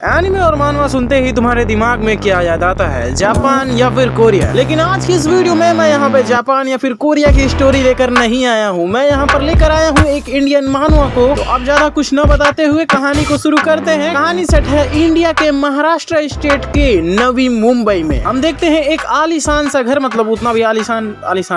Anime और मानवा सुनते ही तुम्हारे दिमाग में क्या याद आता है, जापान या फिर कोरिया। लेकिन आज की इस वीडियो में मैं यहाँ पे जापान या फिर कोरिया की स्टोरी लेकर नहीं आया हूँ। मैं यहाँ पर लेकर आया हूँ एक इंडियन मानवा को। तो अब ज्यादा कुछ न बताते हुए कहानी को शुरू करते हैं। कहानी सेट है इंडिया के महाराष्ट्र स्टेट के नवी मुंबई में। हम देखते हैं एक आलीशान सा घर, मतलब उतना भी आलीशान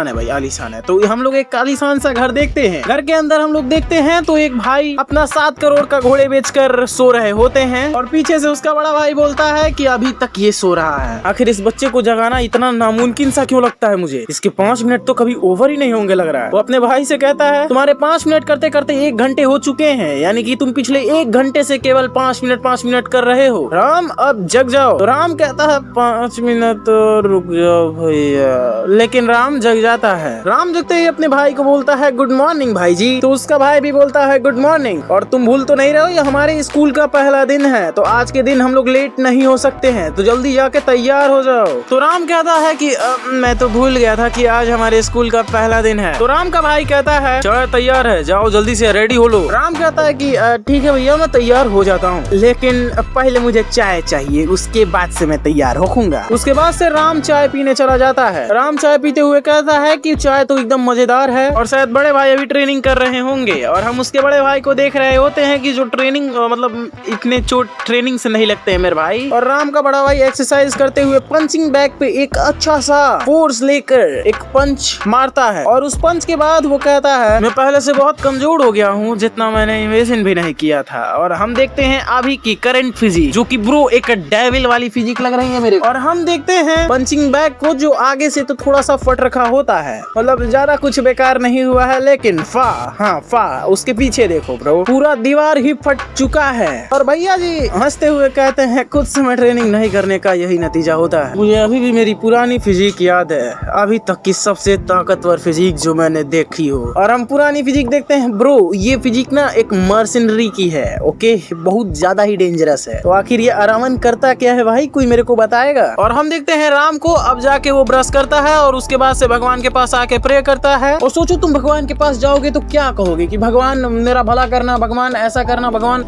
है भाई, आलीशान है। तो हम लोग एक आलीशान सा घर देखते हैं। घर के अंदर हम लोग देखते हैं तो एक भाई अपना 7 करोड़ का घोड़े बेचकर सो रहे होते हैं और पीछे से उसका बड़ा भाई बोलता है कि अभी तक ये सो रहा है। आखिर इस बच्चे को जगाना इतना नामुमकिन सा क्यों लगता है मुझे? इसके 5 मिनट तो कभी ओवर ही नहीं होंगे लग रहा है। वो अपने भाई से कहता है तुम्हारे 5 मिनट करते करते 1 घंटे हो चुके हैं, यानी कि तुम पिछले 1 घंटे से केवल 5 मिनट कर रहे हो। राम अब जग जाओ। तो राम कहता है 5 मिनट तो रुक जाओ भैया। लेकिन राम जग जाता है। राम जगते ही अपने भाई को बोलता है गुड मॉर्निंग भाई जी। तो उसका भाई भी बोलता है गुड मॉर्निंग। और तुम भूल तो नहीं रहे हो ये हमारे स्कूल का पहला दिन है, तो आज के दिन हम लोग लेट नहीं हो सकते हैं, तो जल्दी जाके तैयार हो जाओ। तो राम कहता है कि मैं तो भूल गया था कि आज हमारे स्कूल का पहला दिन है। तो राम का भाई कहता है चाय तैयार है, जाओ जल्दी से रेडी हो लो। राम कहता है कि ठीक है भैया मैं तैयार हो जाता हूँ, लेकिन पहले मुझे चाय चाहिए, उसके बाद से मैं तैयार होऊंगा। उसके बाद से राम चाय पीने चला जाता है। राम चाय पीते हुए कहता है कि चाय तो एकदम मजेदार है और शायद बड़े भाई अभी ट्रेनिंग कर रहे होंगे। और हम उसके बड़े भाई को देख रहे होते हैं कि जो ट्रेनिंग मतलब इतने चोट ट्रेनिंग से नहीं लगते हैं मेरे भाई। और राम का बड़ा भाई एक्सरसाइज करते हुए पंचिंग बैग पे एक अच्छा सा फोर्स लेकर एक पंच मारता है। और उस पंच के बाद वो कहता है मैं पहले से बहुत कमजोर हो गया हूँ, जितना मैंने इमेजिन भी नहीं किया था। और हम देखते हैं अभी की करंट फिजिक, जो कि ब्रो एक डेविल वाली फिजिक लग रही है मेरे। और हम देखते हैं पंचिंग बैग को, जो आगे से तो थोड़ा सा फट रखा होता है, मतलब ज्यादा कुछ बेकार नहीं हुआ है, लेकिन फा उसके पीछे देखो ब्रो, पूरा दीवार ही फट चुका है। और भैया जी हंसते हुए कहते हैं कुछ समय ट्रेनिंग नहीं करने का यही नतीजा होता है। मुझे अभी भी मेरी पुरानी फिजिक याद है, अभी तक की सबसे ताकतवर फिजिक जो मैंने देखी हो। और हम पुरानी फिजिक देखते हैं ब्रो, ये फिजिक ना एक मर्सिनरी की है, ओके, बहुत ज्यादा ही डेंजरस है। तो आखिर ये अरावन करता क्या है भाई, कोई मेरे को बताएगा? और हम देखते हैं राम को, अब जाके वो ब्रश करता है और उसके बाद से भगवान के पास आके प्रे करता है। और सोचो तुम भगवान के पास जाओगे तो क्या कहोगे कि भगवान मेरा भला करना, भगवान ऐसा करना, भगवान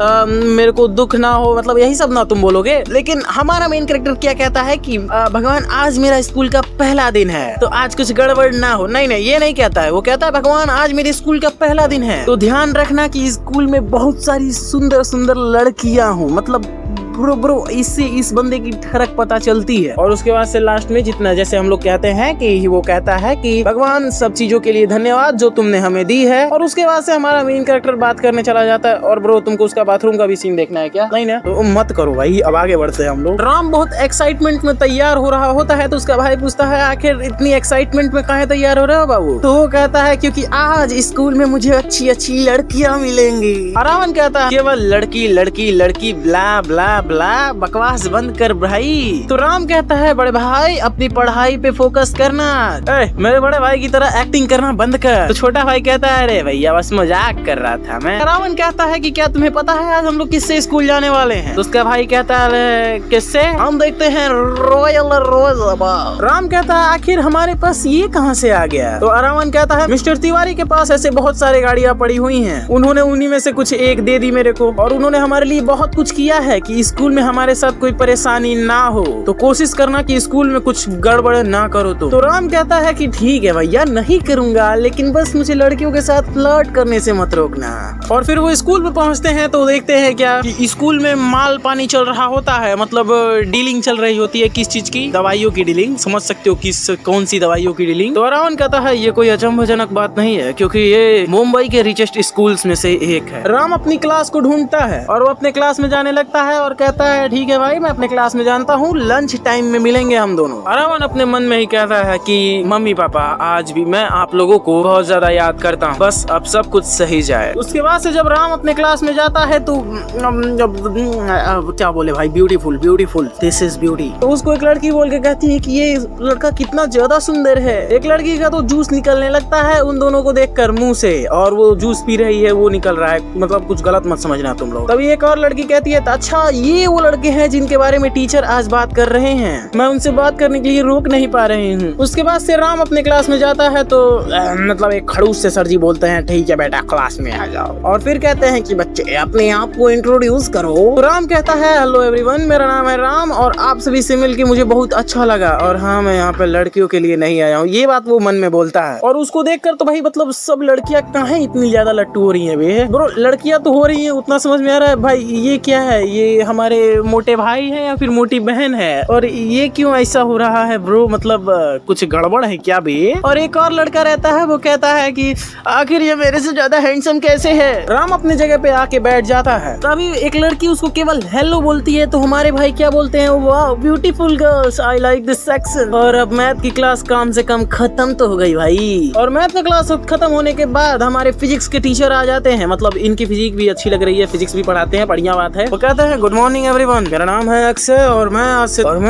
मेरे को दुख ना हो, मतलब यही सब ना तुम बोलोगे। लेकिन हमारा मेन कैरेक्टर क्या कहता है कि भगवान आज मेरा स्कूल का पहला दिन है, तो आज कुछ गड़बड़ ना हो। नहीं ये नहीं कहता है, वो कहता है भगवान आज मेरे स्कूल का पहला दिन है, तो ध्यान रखना कि स्कूल में बहुत सारी सुंदर सुंदर लड़कियां हूँ। मतलब ब्रो इससे इस बंदे की ठरक पता चलती है। और उसके बाद से लास्ट में जितना जैसे हम लोग कहते हैं कि वो कहता है कि भगवान सब चीजों के लिए धन्यवाद जो तुमने हमें दी है। और उसके बाद से हमारा मेन कैरेक्टर बात करने चला जाता है। और ब्रो तुमको उसका बाथरूम का भी सीन देखना है क्या? नहीं ना, तो मत करो भाई, अब आगे बढ़ते हैं हम लोग। राम बहुत एक्साइटमेंट में तैयार हो रहा होता है, तो उसका भाई पूछता है आखिर इतनी एक्साइटमेंट में काहे तैयार हो रहे हो बाबू? तो वो कहता है क्योंकि आज स्कूल में मुझे अच्छी अच्छी लड़कियां मिलेंगी। रावण कहता है केवल लड़की ब्ला ब्ला ब्ला, बकवास बंद कर भाई। तो राम कहता है बड़े भाई अपनी पढ़ाई पे फोकस करना, मेरे बड़े भाई की तरह एक्टिंग करना बंद कर। तो छोटा भाई कहता है अरे भैया बस मजाक कर रहा था मैं। रावण कहता है कि क्या तुम्हें पता है आज हम लोग किससे स्कूल जाने वाले हैं? तो उसका भाई कहता है किससे? हम देखते हैं रॉयल रोज। राम कहता है आखिर हमारे पास ये कहाँ से आ गया? तो रावण कहता है मिस्टर तिवारी के पास ऐसे बहुत सारी गाड़ियाँ पड़ी हुई हैं, उन्होंने उन्हीं में से कुछ एक दे दी मेरे को, और उन्होंने हमारे लिए बहुत कुछ किया है कि स्कूल में हमारे साथ कोई परेशानी ना हो, तो कोशिश करना कि स्कूल में कुछ गड़बड़ ना करो। तो राम कहता है कि ठीक है भैया नहीं करूंगा, लेकिन बस मुझे लड़कियों के साथ फ्लर्ट करने से मत रोकना। और फिर वो स्कूल में पहुंचते हैं तो देखते हैं क्या कि स्कूल में माल पानी चल रहा होता है, मतलब डीलिंग चल रही होती है। किस चीज की? दवाइयों की डीलिंग, समझ सकते हो कौन सी दवाइयों की डीलिंग। तो रावण कहता है ये कोई अचंभजनक बात नहीं है, क्योंकि ये मुंबई के रिचेस्ट स्कूल्स में से एक है। राम अपनी क्लास को ढूंढता है और वो अपने क्लास में जाने लगता है और कहता है ठीक है भाई मैं अपने क्लास में जानता हूँ, लंच टाइम में मिलेंगे हम दोनों। रावण अपने मन में ही कहता है कि मम्मी पापा आज भी मैं आप लोगों को बहुत ज्यादा याद करता हूँ, बस अब सब कुछ सही जाए। उसके बाद से जब राम अपने क्लास में जाता है तो क्या बोले भाई, ब्यूटीफुल दिस इज ब्यूटी। तो उसको एक लड़की बोल के कहती है कि ये लड़का कितना ज्यादा सुंदर है। एक लड़की का तो जूस निकलने लगता है उन दोनों को देखकर मुंह से, और वो जूस पी रही है वो निकल रहा है, मतलब कुछ गलत मत समझना तुम लोग। तभी एक और लड़की कहती है अच्छा ये ये वो लड़के हैं जिनके बारे में टीचर आज बात कर रहे हैं। मैं उनसे बात करने के लिए रोक नहीं पा रही हूँ। उसके बाद से राम अपने क्लास में जाता है तो मतलब एक खड़ूस से सर जी बोलते हैं ठीक है बेटा क्लास में आ जाओ, और फिर कहते हैं कि बच्चे अपने आप को इंट्रोड्यूस करो। तो राम कहता है हेलो एवरीवन, मेरा नाम है राम और आप सभी से मिलके मुझे बहुत अच्छा लगा, और हाँ मैं यहाँ पे लड़कियों के लिए नहीं आया हूँ। ये बात वो मन में बोलता है। और उसको देखकर तो भाई मतलब सब लड़कियां कहाँ इतनी ज्यादा लट्टू हो रही हैं बे ब्रो। लड़कियां तो हो रही हैं उतना समझ में आ रहा है भाई, ये क्या है, ये हमारे मोटे भाई है या फिर मोटी बहन है, और ये क्यों ऐसा हो रहा है ब्रो, मतलब कुछ गड़बड़ है क्या बे। और एक और लड़का रहता है, वो कहता है कि आखिर ये मेरे से ज्यादा हैंडसम कैसे है। राम अपने जगह पे आके बैठ जाता है। तभी एक लड़की उसको केवल हेलो बोलती है तो हमारे भाई क्या बोलते हैं, वाह beautiful girls, I like this section. और अब मैथ की क्लास कम से कम खत्म तो हो गई भाई। और मैथ की क्लास खत्म होने के बाद हमारे फिजिक्स के टीचर आ जाते हैं, मतलब इनकी फिजिक्स भी अच्छी लग रही है, फिजिक्स भी पढ़ाते हैं, बढ़िया बात है। वो कहते हैं गुड मॉर्निंग एवरीवन, मेरा नाम है अक्षय और मैं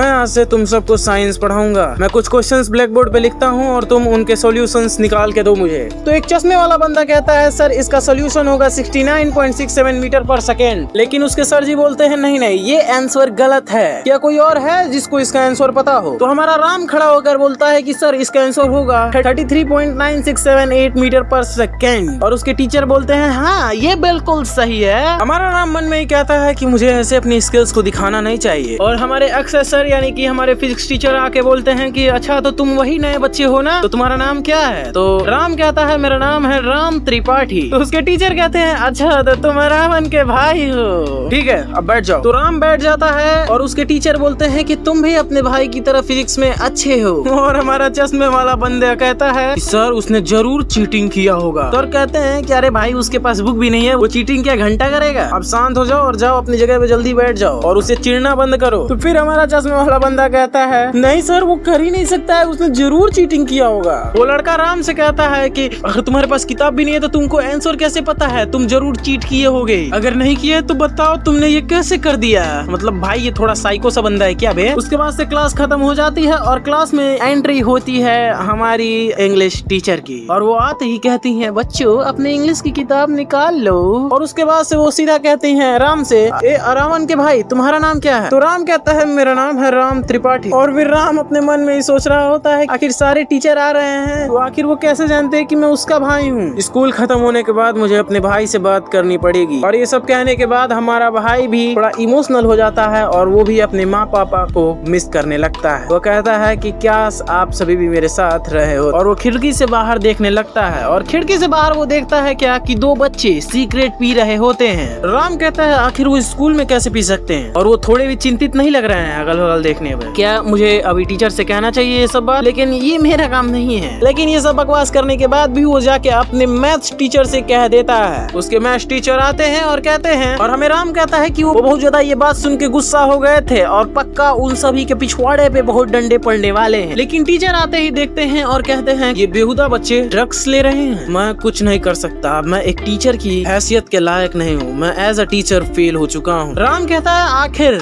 आज से तुम सबको साइंस पढ़ाऊंगा। मैं कुछ क्वेश्चंस ब्लैक बोर्ड पे लिखता हूँ और तुम उनके सॉल्यूशंस निकाल के दो मुझे। तो एक चश्मे वाला बंदा कहता है सर इसका सोल्यूशन होगा 69.67 मीटर पर सेकेंड। लेकिन उसके सर जी बोलते हैं नहीं नहीं ये आंसर गलत है, क्या कोई और है जिसको इसका आंसर पता हो। तो हमारा राम खड़ा होकर बोलता है कि सर इसका आंसर होगा 33.9678 मीटर पर सेकेंड। और उसके टीचर बोलते हैं हाँ ये बिल्कुल सही है। हमारा राम मन में ही कहता है कि मुझे ऐसे अपनी स्किल्स को दिखाना नहीं चाहिए। और हमारे अक्षय सर यानी कि हमारे फिजिक्स टीचर आके बोलते हैं कि अच्छा तो तुम वही नए बच्चे हो ना, तो तुम्हारा नाम क्या है। तो राम कहता है मेरा नाम है राम त्रिपाठी। तो उसके टीचर कहते हैं अच्छा तो तुम रावण के भाई हो, ठीक है अब बैठ जाओ। तो राम बैठ जाता है और उसके टीचर बोलते हैं कि तुम भी अपने भाई की तरह फिजिक्स में अच्छे हो। और हमारा चश्मे वाला बंदा कहता है सर उसने जरूर चीटिंग किया होगा। तो कहते हैं कि अरे भाई उसके पास बुक भी नहीं है, वो चीटिंग क्या घंटा करेगा। अब शांत हो जाओ और जाओ अपनी जगह पे जल्दी बैठ जाओ और उसे चिढ़ना बंद करो। तो फिर हमारा चश्मे वाला बंदा कहता है नहीं सर वो कर ही नहीं सकता है, उसने जरूर चीटिंग किया होगा। वो लड़का राम से कहता है कि अगर तुम्हारे पास किताब भी नहीं है तो तुमको आंसर कैसे पता है, तुम जरूर चीट किए होगे, अगर नहीं किए तो बताओ तुमने ये कैसे कर दिया। मतलब भाई ये थोड़ा साइको सा बंदा है क्या बे। उसके बाद से क्लास खत्म हो जाती है और क्लास में एंट्री होती है हमारी इंग्लिश टीचर की, और वो आते ही कहती हैं बच्चों अपने इंग्लिश की किताब निकाल लो। और उसके बाद से वो सीधा कहती हैं राम से ए रावण के भाई तुम्हारा नाम क्या है। तो राम कहता है मेरा नाम है राम त्रिपाठी। और फिर राम अपने मन में ही सोच रहा होता है आखिर सारे टीचर आ रहे हैं तो आखिर वो कैसे जानते हैं कि मैं उसका भाई हूँ। स्कूल खत्म होने के बाद मुझे अपने भाई से बात करनी पड़ेगी। और ये सब कहने के बाद हमारा भाई भी थोड़ा इमोशनल हो जाता है और वो भी अपने माँ पापा को मिस करने लगता है। वो कहता है कि क्या आप सभी भी मेरे साथ रहे हो। और वो खिड़की से बाहर देखने लगता है और खिड़की से बाहर वो देखता है क्या कि दो बच्चे सीक्रेट पी रहे होते हैं। राम कहता है आखिर वो स्कूल में कैसे पी सकते हैं। और वो थोड़े भी चिंतित नहीं लग रहे हैं अगल बगल देखने में, क्या मुझे अभी टीचर से कहना चाहिए ये सब बात, लेकिन ये मेरा काम नहीं है। लेकिन ये सब बकवास करने के बाद भी वो जाके अपने मैथ्स टीचर से कह देता है। उसके मैथ्स टीचर आते हैं और कहते हैं, और हमें राम कहता है कि वो बहुत ज्यादा ये बात सुन के गुस्सा हो गए थे और पक्का उन सभी के पिछवाड़े पे बहुत डंडे पड़ने वाले हैं। लेकिन टीचर आते ही देखते हैं और कहते हैं ये बेहुदा बच्चे ड्रग्स ले रहे हैं। मैं कुछ नहीं कर सकता, मैं एक टीचर की हैसियत के लायक नहीं हूँ, मैं एज अ टीचर फेल हो चुका हूँ। राम कहता है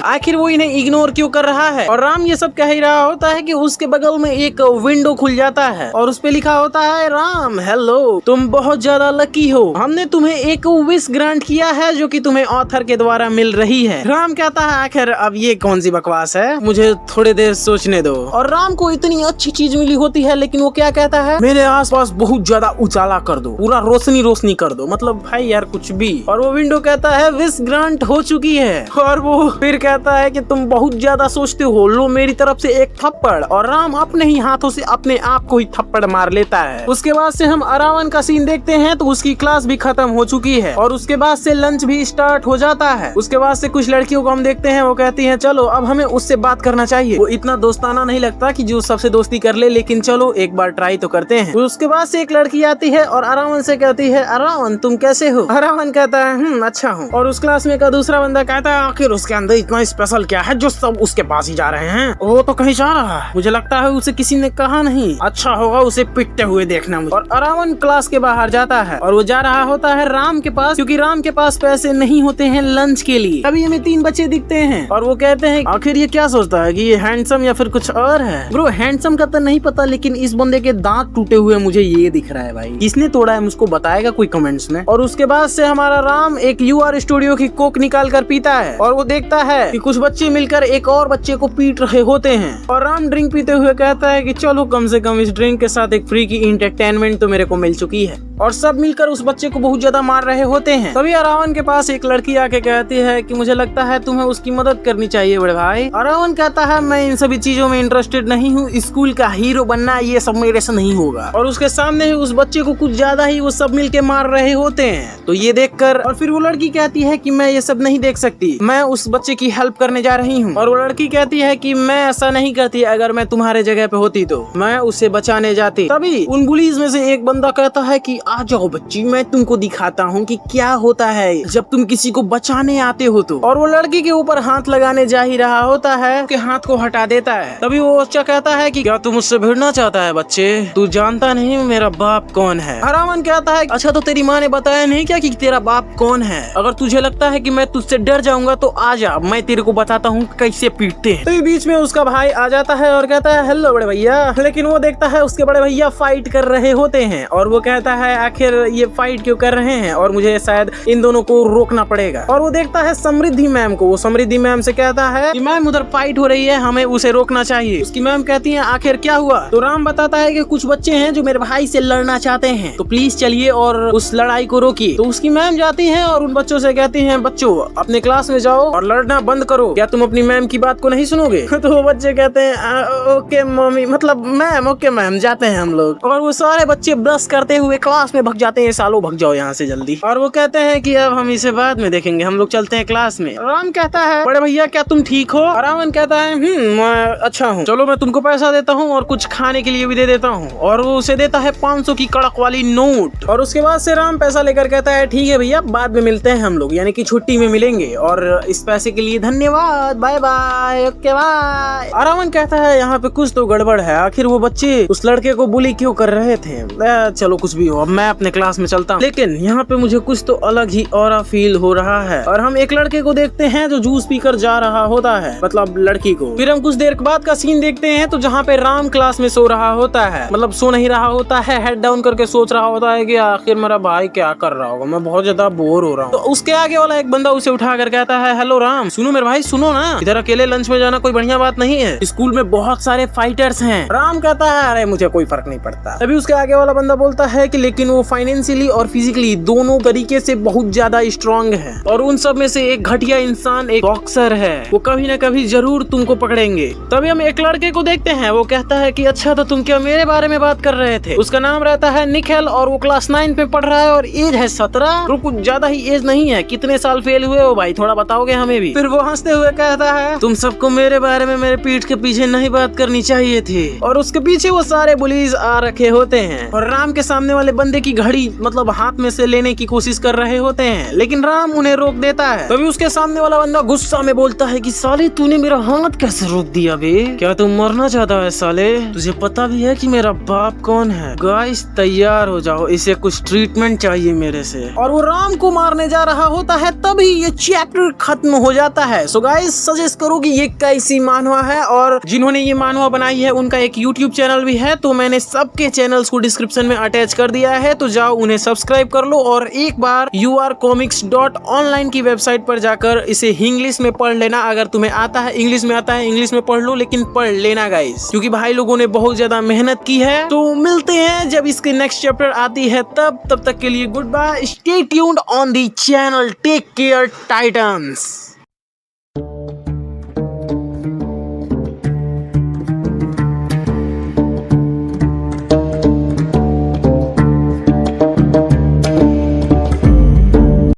आखिर वो इन्हें इग्नोर क्यों कर रहा है। और राम ये सब कह ही रहा होता है कि उसके बगल में एक विंडो खुल जाता है और उस पे लिखा होता है राम हेलो तुम बहुत ज्यादा लकी हो, हमने तुम्हें एक विश ग्रांट किया है जो कि तुम्हें ऑथर के द्वारा मिल रही है। राम कहता है आखिर अब ये कौन सी बकवास है, मुझे थोड़ी देर सोचने दो। और राम को इतनी अच्छी चीज मिली होती है लेकिन वो क्या कहता है मेरे आसपास बहुत ज्यादा उजाला कर दो, पूरा रोशनी कर दो, मतलब भाई यार कुछ भी। और वो विंडो कहता है विश ग्रांट हो चुकी है। और वो फिर कहता है कि तुम बहुत ज्यादा सोचते हो, लो मेरी तरफ से एक थप्पड़। और राम अपने ही हाथों से अपने आप को ही थप्पड़ मार लेता है। उसके बाद से हम रावण का सीन देखते हैं तो उसकी क्लास भी खत्म हो चुकी है और उसके बाद से लंच भी स्टार्ट हो जाता है। उसके बाद से कुछ लड़कियों को हम देखते हैं, वो कहती हैं चलो अब हमें उससे बात करना चाहिए। वो इतना दोस्ताना नहीं लगता कि जो सबसे दोस्ती कर ले, लेकिन चलो एक बार ट्राई तो करते हैं। उसके बाद से एक लड़की आती है और रावण से कहती है रावण तुम कैसे हो। रावण कहता है अच्छा हूँ। और उस क्लास में का दूसरा बंदा कहता है आखिर उसके अंदर इतना स्पेशल क्या है जो सब उसके पास ही जा रहे हैं, वो तो कहीं जा रहा है, मुझे लगता है उसे किसी ने कहा नहीं, अच्छा होगा उसे पिटते हुए देखना मुझे। और रावण क्लास के बाहर जाता है और वो जा रहा होता है राम के पास, क्योंकि राम के पास पैसे नहीं होते हैं लंच के लिए। अभी हमें 3 बच्चे दिखते हैं और वो कहते हैं आखिर ये क्या सोचता है कि ये हैंडसम या फिर कुछ और है। ब्रो हैंडसम का तो नहीं पता, लेकिन इस बंदे के दांत टूटे हुए मुझे ये दिख रहा है भाई, किसने तोड़ा है मुझको बताएगा कोई कमेंट्स में। और उसके बाद से हमारा राम एक यूआर स्टूडियो की कोक निकाल कर पीता है और वो देखता है कि कुछ बच्चे मिलकर एक और बच्चे को पीट रहे होते हैं। और राम ड्रिंक पीते हुए कहता है कि चलो कम से कम इस ड्रिंक के साथ एक फ्री की एंटरटेनमेंट तो मेरे को मिल चुकी है। और सब मिलकर उस बच्चे को बहुत ज्यादा मार रहे होते हैं। तभी रावण के पास एक लड़की आके कहती है कि मुझे लगता है तुम्हें उसकी मदद करनी चाहिए बड़े भाई। और रावण कहता है मैं इन सभी चीजों में इंटरेस्टेड नहीं हूँ, स्कूल का हीरो बनना ये सब मेरे से नहीं होगा। और उसके सामने ही उस बच्चे को कुछ ज्यादा ही वो सब मिलके मार रहे होते हैं। तो ये देखकर और फिर वो लड़की कहती है कि मैं ये सब नहीं देख सकती, मैं उस बच्चे की हेल्प करने जा रही हूँ। और वो लड़की कहती है कि मैं ऐसा नहीं करती, अगर मैं तुम्हारे जगह पे होती तो मैं उसे बचाने जाती। तभी उन बुलीज में से एक बंदा कहता है कि आ जाओ बच्ची, मैं तुमको दिखाता हूँ कि क्या होता है जब तुम किसी को बचाने आते हो तो। और वो लड़की के ऊपर हाथ लगाने जा ही रहा होता है, उसके हाथ को हटा देता है। तभी वो बच्चा कहता है कि क्या तू मुझसे भिड़ना चाहता है बच्चे, तू जानता नहीं मेरा बाप कौन है। रावण कहता है अच्छा तो तेरी माँ ने बताया नहीं क्या कि तेरा बाप कौन है, अगर तुझे लगता है कि मैं तुझसे डर जाऊंगा तो आ जा, मैं तेरे को बताता हूँ कैसे पीटते हैं। तो बीच में उसका भाई आ जाता है और कहता है हेलो बड़े भैया। लेकिन वो देखता है उसके बड़े भैया फाइट कर रहे होते हैं और वो कहता है आखिर ये फाइट क्यों कर रहे हैं और मुझे शायद इन दोनों को रोकना पड़ेगा। और वो देखता है समृद्धि मैम को, वो समृद्धि मैम से कहता है कि मैम उधर फाइट हो रही है, हमें उसे रोकना चाहिए। उसकी मैम कहती है आखिर क्या हुआ। तो राम बताता है कि कुछ बच्चे हैं जो मेरे भाई से लड़ना चाहते हैं, तो प्लीज चलिए और उस लड़ाई को रोकिए। तो उसकी मैम जाती है और उन बच्चों से कहती है बच्चों अपने क्लास में जाओ और लड़ना बंद करो, क्या तुम अपनी मैम की बात को नहीं सुनोगे। तो वो बच्चे कहते हैं ओके मम्मी, मतलब मैम ओके मैम, जाते हैं हम लोग। और वो सारे बच्चे ब्रश करते हुए क्लास में भग जाते हैं, सालों भग जाओ यहाँ से जल्दी। और वो कहते हैं कि अब हम इसे बाद में देखेंगे, हम लोग चलते हैं क्लास में। राम कहता है बड़े भैया क्या तुम ठीक हो। रावण कहता है मैं अच्छा हूँ, चलो मैं तुमको पैसा देता हूँ और कुछ खाने के लिए भी दे देता हूँ। और वो उसे देता है 500 की कड़क वाली नोट। और उसके बाद से राम पैसा लेकर कहता है ठीक है भैया बाद में मिलते हैं हम लोग, यानी कि छुट्टी में मिलेंगे, और इस पैसे के लिए धन्यवाद, bye bye, okay bye. Ravan कहता है यहाँ पे कुछ तो गड़बड़ है, आखिर वो बच्चे उस लड़के को बुली क्यों कर रहे थे। चलो कुछ भी हो, अब मैं अपने क्लास में चलता हूँ। लेकिन यहाँ पे मुझे कुछ तो अलग ही ऑरा फील हो रहा है। और हम एक लड़के को देखते हैं जो जूस पीकर जा रहा होता है, मतलब लड़की को। फिर हम कुछ देर बाद का सीन देखते हैं तो जहाँ पे राम क्लास में सो रहा होता है, मतलब सो नहीं रहा होता है, हेड डाउन करके सोच रहा होता है कि आखिर मेरा भाई क्या कर रहा होगा, मैं बहुत ज्यादा बोर हो रहा हूँ। तो उसके आगे वाला एक बंदा उसे उठा कर कहता है हेलो राम, सुनो मेरे भाई सुनो ना, इधर अकेले लंच में जाना कोई बढ़िया बात नहीं है, स्कूल में बहुत सारे फाइटर्स हैं। राम कहता है अरे मुझे कोई फर्क नहीं पड़ता। तभी उसके आगे वाला बंदा बोलता है कि लेकिन वो फाइनेंशियली और फिजिकली दोनों तरीके से बहुत ज्यादा स्ट्रांग है, और उन सब में से एक घटिया इंसान एक बॉक्सर है, वो कभी न कभी जरूर तुमको पकड़ेंगे। तभी हम एक लड़के को देखते हैं, वो कहता है कि अच्छा तो तुम क्या मेरे बारे में बात कर रहे थे। उसका नाम रहता है निखिल और वो क्लास 9 पे पढ़ रहा है और एज है 17। तो कुछ ज्यादा ही एज नहीं है, कितने साल फेल हुए हो भाई, थोड़ा बताओगे हमें भी। फिर वो हंसते हुए कहता है तुम सबको मेरे बारे में मेरे पीठ के पीछे नहीं बात करनी चाहिए थी। और उसके पीछे वो सारे बुलीज आ रखे होते हैं और राम के सामने वाले बंदे की घड़ी मतलब हाथ में से लेने की कोशिश कर रहे होते हैं, लेकिन राम उन्हें रोक देता है। तभी उसके सामने वाला बंदा गुस्सा में बोलता है कि साले तूने मेरा हाथ कैसे रोक दिया बे, क्या तुम मरना चाहता है साले, तुझे पता भी है कि मेरा बाप कौन है। गाइस तैयार हो जाओ, इसे कुछ ट्रीटमेंट चाहिए मेरे से। और वो राम को मारने जा रहा होता है, तभी ये चैप्टर खत्म हो जाता है। सो गाइस सजेस्ट करो कि ये कैसी मानवा है, और जिन्होंने ये मानवा बनाई है उनका एक यूट्यूब चैनल भी है, तो मैंने सबके चैनल्स को डिस्क्रिप्शन में अटैच कर दिया है, तो जाओ उन्हें सब्सक्राइब कर लो और एक बार urcomics.online की वेबसाइट पर जाकर इसे इंग्लिश में पढ़ लेना। अगर तुम्हें आता है इंग्लिश में आता है इंग्लिश में पढ़ लो, लेकिन पढ़ लेना गाइस, क्योंकि भाई लोगों ने बहुत ज्यादा मेहनत की है। तो मिलते हैं जब इसके नेक्स्ट चैप्टर आती है, तब तक के लिए good bye, stay tuned on the channel, take care titans.